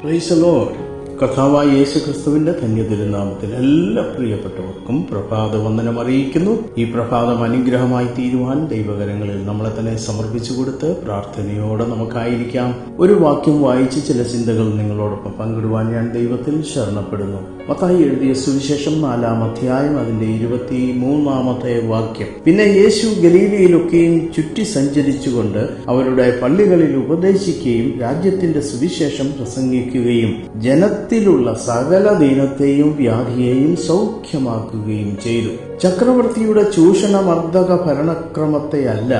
Praise the Lord. കർത്താവായ യേശു ക്രിസ്തുവിന്റെ ധന്യതിരുനാമത്തിൽ എല്ലാ പ്രിയപ്പെട്ടവർക്കും പ്രഭാത വന്ദനം അറിയിക്കുന്നു. ഈ പ്രഭാതം അനുഗ്രഹമായി തീരുവാൻ ദൈവകരങ്ങളിൽ നമ്മളെ തന്നെ സമർപ്പിച്ചു കൊടുത്ത് പ്രാർത്ഥനയോടെ നമുക്കായിരിക്കാം. ഒരു വാക്യം വായിച്ച് ചില ചിന്തകൾ നിങ്ങളോടൊപ്പം പങ്കിടുവാൻ ഞാൻ ദൈവത്തിൽ ശരണപ്പെടുന്നു. മത്തായി എഴുതിയ സുവിശേഷം 4-ാം അധ്യായം അതിന്റെ 23-ാമത്തെ വാക്യം. പിന്നെ യേശു ഗലീലയിലൊക്കെയും ചുറ്റി സഞ്ചരിച്ചുകൊണ്ട് അവരുടെ പള്ളികളിൽ ഉപദേശിക്കുകയും രാജ്യത്തിന്റെ സുവിശേഷം പ്രസംഗിക്കുകയും ജനത്തിലുള്ള സകല ദീനത്തെയും വ്യാധിയെയും സൗഖ്യമാക്കുകയും ചെയ്തു. ചക്രവർത്തിയുടെ ചൂഷണമർദ്ദക ഭരണക്രമത്തെയല്ല,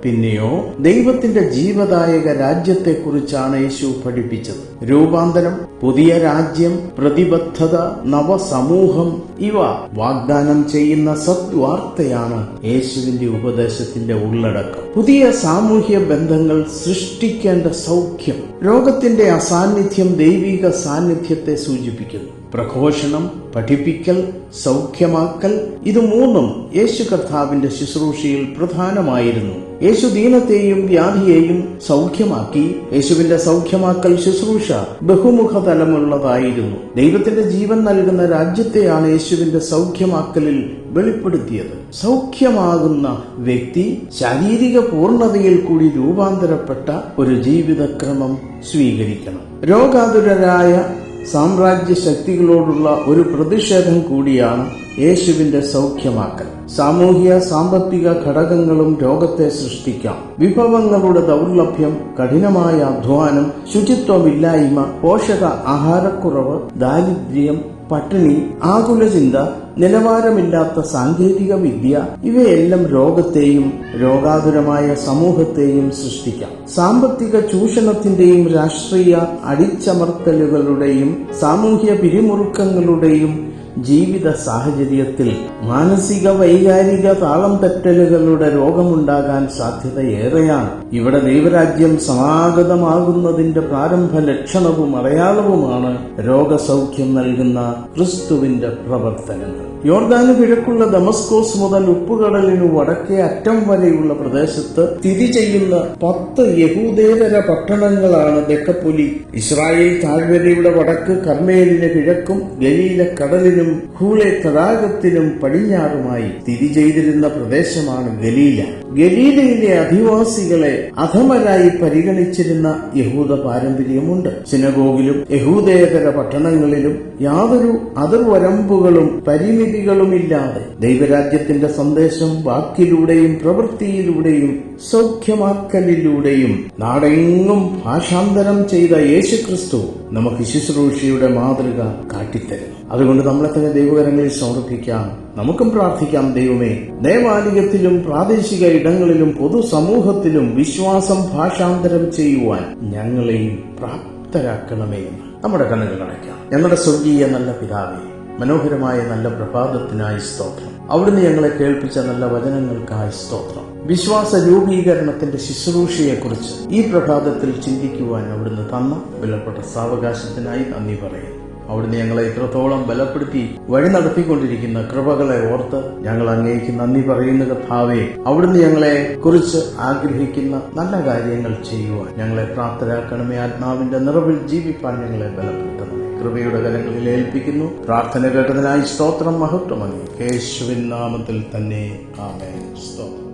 പിന്നെയോ ദൈവത്തിന്റെ ജീവദായക രാജ്യത്തെക്കുറിച്ചാണ് യേശു പഠിപ്പിച്ചത്. രൂപാന്തരം, പുതിയ രാജ്യം, പ്രതിബദ്ധത, നവസമൂഹം ഇവ വാഗ്ദാനം ചെയ്യുന്ന സദ്വാർത്തയാണ് യേശുവിന്റെ ഉപദേശത്തിന്റെ ഉള്ളടക്കം. പുതിയ സാമൂഹ്യ ബന്ധങ്ങൾ സൃഷ്ടിക്കേണ്ട സൗഖ്യം. രോഗത്തിന്റെ അസാന്നിധ്യം ദൈവിക സാന്നിധ്യത്തെ സൂചിപ്പിക്കുന്നു. പ്രഘോഷണം, പഠിപ്പിക്കൽ, സൗഖ്യമാക്കൽ, ഇത് മൂന്നും യേശു കർത്താവിന്റെ ശുശ്രൂഷയിൽ പ്രധാനമായിരുന്നു. യേശു ദീനത്തെയും വ്യാധിയെയും സൗഖ്യമാക്കി. യേശുവിന്റെ സൗഖ്യമാക്കൽ ശുശ്രൂഷ ബഹുമുഖ തലമുള്ളതായിരുന്നു. ദൈവത്തിന്റെ ജീവൻ നൽകുന്ന രാജ്യത്തെയാണ് യേശുവിന്റെ സൗഖ്യമാക്കലിൽ വെളിപ്പെടുത്തിയത്. സൗഖ്യമാകുന്ന വ്യക്തി ശാരീരിക പൂർണ്ണതയിൽ കൂടി രൂപാന്തരപ്പെട്ട ഒരു ജീവിതക്രമം സ്വീകരിക്കണം. രോഗാതുരരായ സാമ്രാജ്യ ശക്തികളോടുള്ള ഒരു പ്രതിഷേധം കൂടിയാണ് യേശുവിന്റെ സൗഖ്യമാക്കൽ. സാമൂഹ്യ സാമ്പത്തിക ഘടകങ്ങളും രോഗത്തെ സൃഷ്ടിക്കാം. വിഭവങ്ങളുടെ ദൗർലഭ്യം, കഠിനമായ അധ്വാനം, ശുചിത്വമില്ലായ്മ, പോഷക ആഹാരക്കുറവ്, ദാരിദ്ര്യം, പട്ടിണി, ആകുല ചിന്ത, നിലവാരമില്ലാത്ത സാങ്കേതിക വിദ്യ ഇവയെല്ലാം രോഗത്തെയും രോഗാതുരമായ സമൂഹത്തെയും സൃഷ്ടിക്കാം. സാമ്പത്തിക ചൂഷണത്തിന്റെയും രാഷ്ട്രീയ അടിച്ചമർത്തലുകളുടെയും സാമൂഹ്യ പിരിമുറുക്കങ്ങളുടെയും ജീവിത സാഹചര്യത്തിൽ മാനസിക വൈകാരിക താളം തെറ്റലുകളുടെ രോഗമുണ്ടാകാൻ സാധ്യത ഏറെയാണ്. ഇവിടെ ദൈവരാജ്യം സമാഗതമാകുന്നതിന്റെ പ്രാരംഭ ലക്ഷണവും അടയാളവുമാണ് രോഗസൗഖ്യം നൽകുന്ന ക്രിസ്തുവിന്റെ പ്രവർത്തനങ്ങൾ. യോർദാന് കിഴക്കുള്ള ദമസ്കോസ് മുതൽ ഉപ്പുകടലിനു വടക്കേ അറ്റം വരെയുള്ള പ്രദേശത്ത് സ്ഥിതി ചെയ്യുന്ന 10 യഹൂദേതര പട്ടണങ്ങളാണ് ദെക്കപ്പൊലി. ഇസ്രായേൽ താഴ്വരയുടെ വടക്ക് കർമ്മേലിന് കിഴക്കും ഗലീല കടലിനും ഹൂളെ തടാകത്തിനും പടിഞ്ഞാറുമായി സ്ഥിതി ചെയ്തിരുന്ന പ്രദേശമാണ് ഗലീല. ഗലീലയിലെ അധിവാസികളെ അധമരായി പരിഗണിച്ചിരുന്ന യഹൂദ പാരമ്പര്യമുണ്ട്. സിനഗോഗിലും യഹൂദേതര പട്ടണങ്ങളിലും യാതൊരു അതിർവരമ്പുകളും പരിമിതികളുമില്ലാതെ ദൈവരാജ്യത്തിന്റെ സന്ദേശം വാക്കിലൂടെയും പ്രവൃത്തിയിലൂടെയും സൗഖ്യമാക്കലിലൂടെയും നാടെങ്ങും ഭാഷാന്തരം ചെയ്ത യേശുക്രിസ്തു നമുക്ക് ശുശ്രൂഷയുടെ മാതൃക കാട്ടിത്തരുന്നു. അതുകൊണ്ട് നമ്മളെ തന്നെ ദൈവകരങ്ങളിൽ സമർപ്പിക്കാം. നമുക്കും പ്രാർത്ഥിക്കാം. ദൈവമേ, ദേവാലയത്തിലും പ്രാദേശിക ഇടങ്ങളിലും പൊതുസമൂഹത്തിലും വിശ്വാസം ഭാഷാന്തരം ചെയ്യുവാൻ ഞങ്ങളെയും പ്രാപ്തരാക്കണമേ എന്ന് നമ്മുടെ കണ്ണുകൾ അടയ്ക്കാം. ഞങ്ങളുടെ സ്വർഗീയ നല്ല പിതാവേ, മനോഹരമായ നല്ല പ്രഭാതത്തിനായി സ്തോത്രം. അവിടുന്ന് ഞങ്ങളെ കേൾപ്പിച്ച നല്ല വചനങ്ങൾക്കായി സ്തോത്രം. വിശ്വാസ രൂപീകരണത്തിന്റെ ശുശ്രൂഷയെക്കുറിച്ച് ഈ പ്രഭാതത്തിൽ ചിന്തിക്കുവാൻ അവിടുന്ന് തന്ന വിലപ്പെട്ട സാവകാശത്തിനായി നന്ദി പറയുന്നു. അവിടുന്ന് ഞങ്ങളെ ഇത്രത്തോളം ബലപ്പെടുത്തി വഴി നടത്തിക്കൊണ്ടിരിക്കുന്ന കൃപകളെ ഓർത്ത് ഞങ്ങൾ അങ്ങേക്ക് നന്ദി പറയുന്ന കർത്താവേ, അവിടുന്ന് ഞങ്ങളെ കുറിച്ച് ആഗ്രഹിക്കുന്ന നല്ല കാര്യങ്ങൾ ചെയ്യുവാൻ ഞങ്ങളെ പ്രാപ്തരാക്കണമേ. ആത്മാവിന്റെ നിറവിൽ ജീവിപ്പാൻ ഞങ്ങളെ ബലപ്പെടുത്തണമേ. കൃപയുടെ കരങ്ങളിൽ ഏൽപ്പിക്കുന്നു. പ്രാർത്ഥന കേട്ടതിനായി സ്തോത്രം. മഹത്വം അങ്ങേക്ക്. യേശുവിൻ നാമത്തിൽ തന്നെ ആമേൻ. സ്തോത്രം.